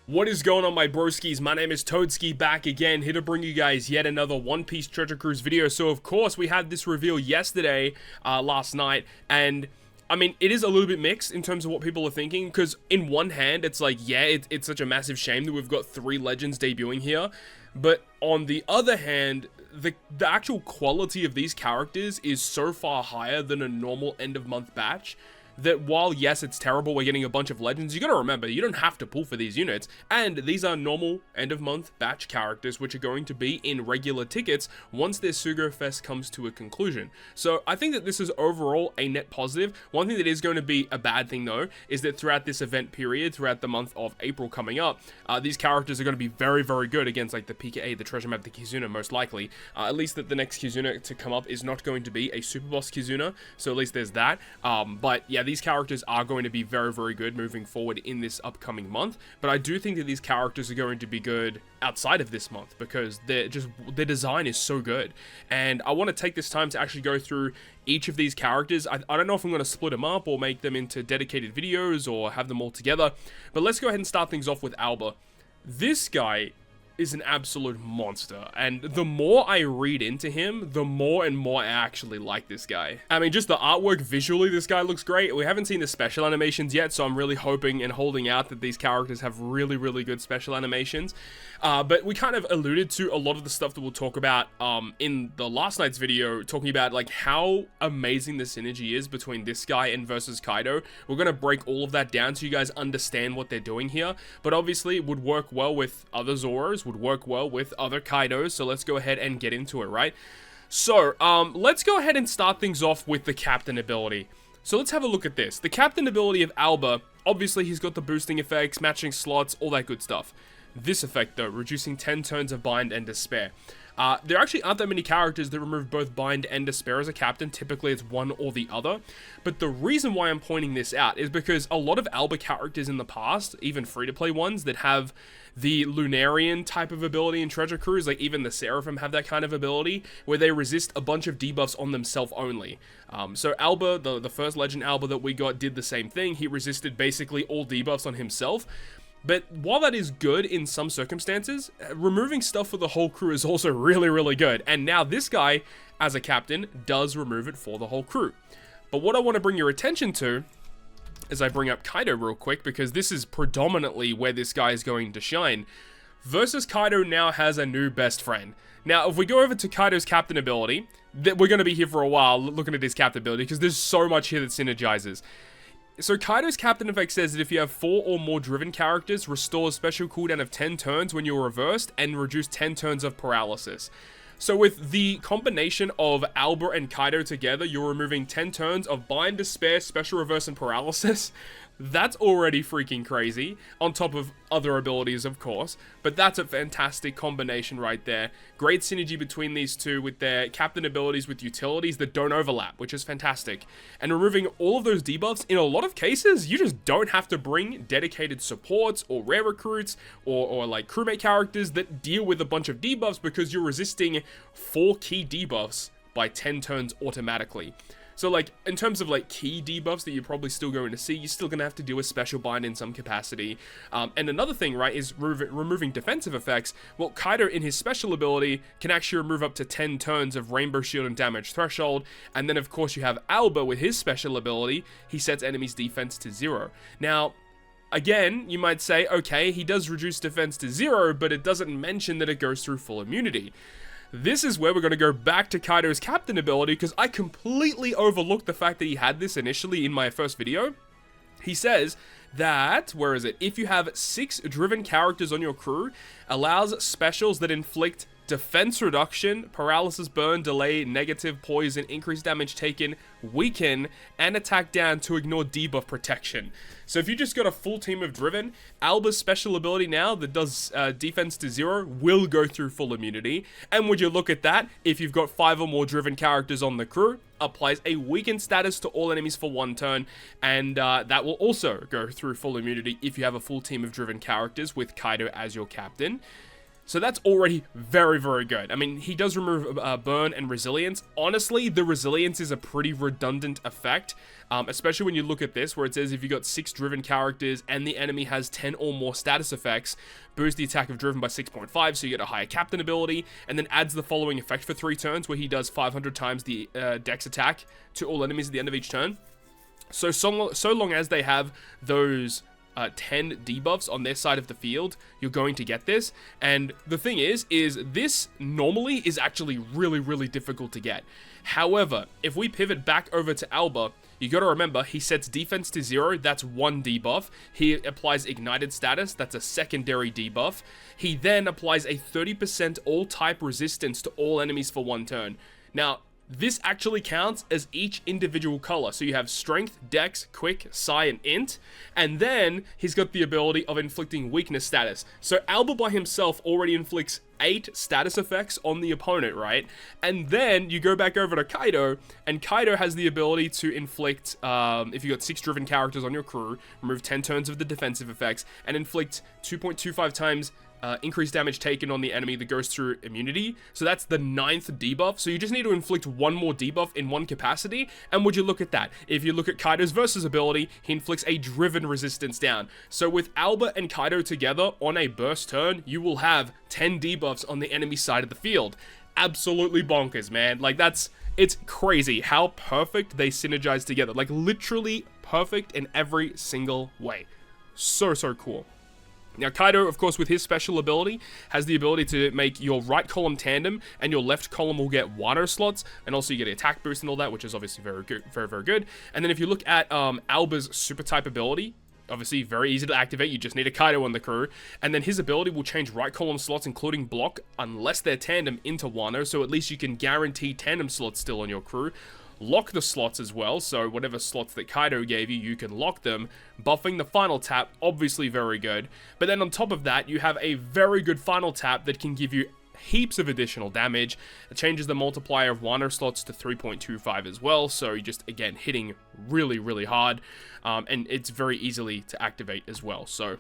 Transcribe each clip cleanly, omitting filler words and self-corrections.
What is going on, my broskiis? My name is Toadski, back again, here to bring you guys yet another One Piece Treasure Cruise video. So of course we had this reveal yesterday, last night, and I mean, it is a little bit mixed in terms of what people are thinking, because in one hand, it's like, yeah, it's such a massive shame that we've got 3 legends debuting here, but on the other hand, the actual quality of these characters is so far higher than a normal end-of-month batch, that while, yes, it's terrible we're getting a bunch of legends, you gotta remember, you don't have to pull for these units, and these are normal end-of-month batch characters which are going to be in regular tickets once their Sugo Fest comes to a conclusion. So I think that this is overall a net positive. One thing that is going to be a bad thing, though, is that throughout this event period, throughout the month of April coming up, these characters are going to be very, very good against, like, the PKA, the Treasure Map, the Kizuna, most likely. At least that the next Kizuna to come up is not going to be a Super Boss Kizuna, so at least there's that. But yeah, these characters are going to be very, very good moving forward in this upcoming month, but I do think that these characters are going to be good outside of this month because their design is so good. And I want to take this time to actually go through each of these characters. I don't know if I'm going to split them up or make them into dedicated videos or have them all together, but let's go ahead and start things off with ALBER. This guy is an absolute monster, and the more I read into him, the more and more I actually like this guy. I mean, just the artwork visually, this guy looks great. We haven't seen the special animations yet, so I'm really hoping and holding out that these characters have really, really good special animations. But we kind of alluded to a lot of the stuff that we'll talk about in the last night's video, talking about like how amazing the synergy is between this guy and versus Kaido. We're going to break all of that down so you guys understand what they're doing here, but obviously it would work well with other Zoros, would work well with other Kaidos, so let's go ahead and get into it, right? So, let's go ahead and start things off with the Captain ability. So let's have a look at this. The Captain ability of ALBER, obviously he's got the boosting effects, matching slots, all that good stuff. This effect though, reducing 10 turns of Bind and Despair. There actually aren't that many characters that remove both Bind and Despair as a captain. Typically it's one or the other. But the reason why I'm pointing this out is because a lot of ALBER characters in the past, even free-to-play ones that have the Lunarian type of ability in Treasure Cruise, like even the Seraphim have that kind of ability, where they resist a bunch of debuffs on themselves only. So ALBER, the first Legend ALBER that we got, did the same thing. He resisted basically all debuffs on himself. But while that is good in some circumstances, removing stuff for the whole crew is also really, really good. And now this guy, as a captain, does remove it for the whole crew. But what I want to bring your attention to, as I bring up Kaido real quick, because this is predominantly where this guy is going to shine, versus Kaido now has a new best friend. Now, if we go over to Kaido's captain ability, we're going to be here for a while looking at his captain ability, because there's so much here that synergizes. So Kaido's captain effect says that if you have 4 or more driven characters, restore a special cooldown of 10 turns when you're reversed and reduce 10 turns of paralysis. So with the combination of ALBER and Kaido together, you're removing 10 turns of Bind, Despair, Special Reverse, and Paralysis. That's already freaking crazy, on top of other abilities, of course, but that's a fantastic combination right there. Great synergy between these two with their captain abilities with utilities that don't overlap, which is fantastic. And removing all of those debuffs, in a lot of cases, you just don't have to bring dedicated supports or rare recruits or like crewmate characters that deal with a bunch of debuffs because you're resisting 4 key debuffs by 10 turns automatically. So, like, in terms of, like, key debuffs that you're probably still going to see, you're still going to have to do a special bind in some capacity. And another thing, right, is removing defensive effects. Well, Kaido, in his special ability, can actually remove up to 10 turns of Rainbow Shield and Damage Threshold. And then, of course, you have ALBER with his special ability. He sets enemies' defense to 0. Now, again, you might say, okay, he does reduce defense to 0, but it doesn't mention that it goes through full immunity. This is where we're going to go back to Kaido's captain ability, because I completely overlooked the fact that he had this initially in my first video. He says that, where is it? If you have 6 driven characters on your crew, allows specials that inflict defense reduction, paralysis, burn, delay, negative, poison, increased damage taken, weaken, and attack down to ignore debuff protection. So if you just got a full team of driven, ALBER's special ability now that does defense to 0 will go through full immunity. And would you look at that, if you've got 5 or more driven characters on the crew, applies a weakened status to all enemies for 1 turn, and that will also go through full immunity if you have a full team of driven characters with Kaido as your captain. So that's already very, very good. I mean, he does remove burn and resilience. Honestly, the resilience is a pretty redundant effect, especially when you look at this, where it says if you got 6 driven characters and the enemy has 10 or more status effects, boost the attack of driven by 6.5, so you get a higher captain ability, and then adds the following effect for 3 turns, where he does 500 times the dex attack to all enemies at the end of each turn. So long as they have those 10 debuffs on their side of the field, you're going to get this. And the thing is this normally is actually really, really difficult to get. However, if we pivot back over to Alba, you got to remember, he sets defense to 0, that's 1 debuff. He applies ignited status, that's a secondary debuff. He then applies a 30% all type resistance to all enemies for 1 turn. Now, this actually counts as each individual color. So you have strength, dex, quick, psi, and int. And then he's got the ability of inflicting weakness status. So Alba by himself already inflicts 8 status effects on the opponent, right? And then you go back over to Kaido, and Kaido has the ability to inflict, if you got 6 driven characters on your crew, remove 10 turns of the defensive effects, and inflict 2.25 times increased damage taken on the enemy that goes through immunity. So that's the 9th debuff. So you just need to inflict 1 more debuff in 1 capacity. And would you look at that? If you look at Kaido's versus ability, he inflicts a driven resistance down. So with Alba and Kaido together on a burst turn, you will have 10 debuffs on the enemy side of the field. Absolutely bonkers, man. Like, it's crazy how perfect they synergize together. Like, literally perfect in every single way. So cool. Now, Kaido, of course, with his special ability, has the ability to make your right column tandem, and your left column will get Wano slots, and also you get an attack boost and all that, which is obviously very good, very good. And then if you look at Alba's super type ability, obviously very easy to activate, you just need a Kaido on the crew, and then his ability will change right column slots, including block, unless they're tandem, into Wano, so at least you can guarantee tandem slots still on your crew. Lock the slots as well, so whatever slots that Kaido gave you, you can lock them. Buffing the final tap, obviously very good. But then on top of that, you have a very good final tap that can give you heaps of additional damage. It changes the multiplier of Wano slots to 3.25 as well, so you're just, again, hitting really, really hard. And it's very easily to activate as well, so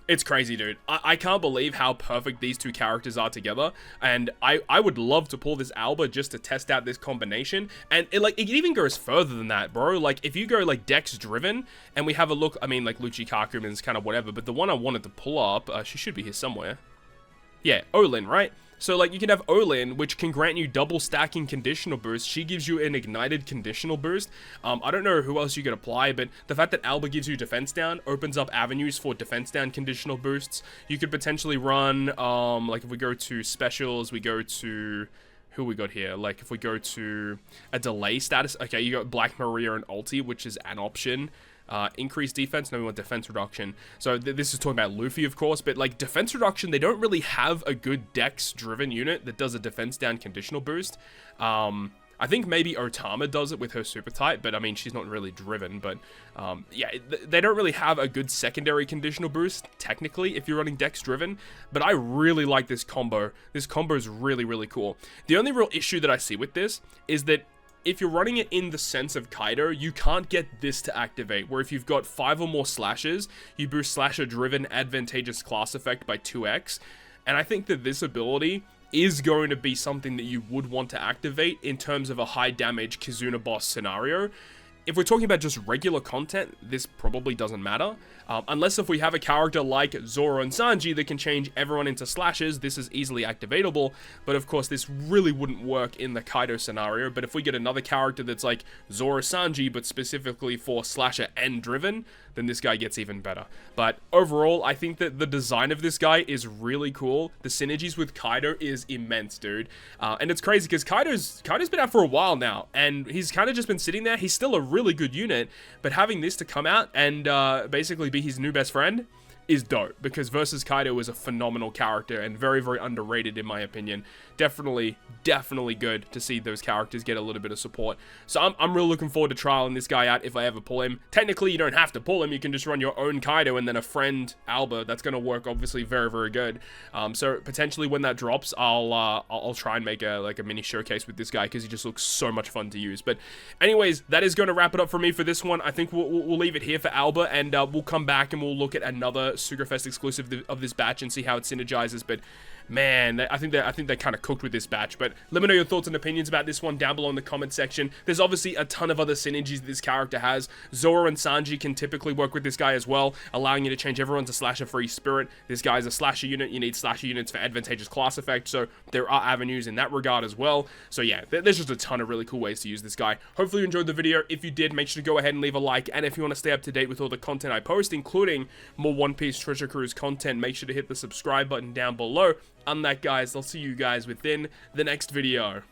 it's crazy, dude. I can't believe how perfect these 2 characters are together, and I would love to pull this Alba just to test out this combination. And it even goes further than that, bro. Like, if you go like dex driven, and we have a look, I mean, like Lucci Kakumen's kind of whatever, but the one I wanted to pull up, she should be here somewhere. Yeah, Olin, right? So, like, you can have Olin, which can grant you double stacking conditional boost. She gives you an ignited conditional boost. I don't know who else you could apply, but the fact that Alba gives you defense down opens up avenues for defense down conditional boosts. You could potentially run, like, if we go to specials, we go to... who we got here? Like, if we go to a delay status, okay, you got Black Maria and Ulti, which is an option. Increased defense, no, we want defense reduction. So this is talking about Luffy, of course, but like defense reduction, they don't really have a good dex driven unit that does a defense down conditional boost. I think maybe Otama does it with her super type, but I mean, she's not really driven, but yeah, they don't really have a good secondary conditional boost, technically, if you're running dex driven, but I really like this combo. This combo is really, really cool. The only real issue that I see with this is that if you're running it in the sense of Kaido, you can't get this to activate, where if you've got 5 or more slashes, you boost slasher-driven advantageous class effect by 2x, and I think that this ability is going to be something that you would want to activate in terms of a high-damage Kizuna boss scenario. If we're talking about just regular content, this probably doesn't matter. Unless if we have a character like Zoro and Sanji that can change everyone into slashes, this is easily activatable. But of course, this really wouldn't work in the Kaido scenario. But if we get another character that's like Zoro Sanji, but specifically for slasher and driven, then this guy gets even better. But overall, I think that the design of this guy is really cool. The synergies with Kaido is immense, dude. And it's crazy because Kaido's been out for a while now, and he's kind of just been sitting there. He's still a really good unit, but having this to come out and basically be his new best friend is dope, because versus Kaido is a phenomenal character and very, very underrated in my opinion. Definitely good to see those characters get a little bit of support. So I'm really looking forward to trialing this guy out if I ever pull him. Technically, you don't have to pull him. You can just run your own Kaido and then a friend Alba. That's going to work obviously very, very good. So potentially when that drops, I'll try and make a mini showcase with this guy because he just looks so much fun to use. But anyways, that is going to wrap it up for me for this one. I think we'll leave it here for Alba, and we'll come back and we'll look at another Sugarfest exclusive of this batch and see how it synergizes. But man, I think they kind of cooked with this batch. But let me know your thoughts and opinions about this one down below in the comment section. There's obviously a ton of other synergies this character has. Zoro and Sanji can typically work with this guy as well, allowing you to change everyone to slasher free spirit. This guy's a slasher unit. You need slasher units for advantageous class effects, so there are avenues in that regard as well. So yeah, there's just a ton of really cool ways to use this guy. Hopefully you enjoyed the video. If you did, make sure to go ahead and leave a like, and if you want to stay up to date with all the content I post, including more One Piece Treasure Cruise content, make sure to hit the subscribe button down below. On that, guys, I'll see you guys within the next video.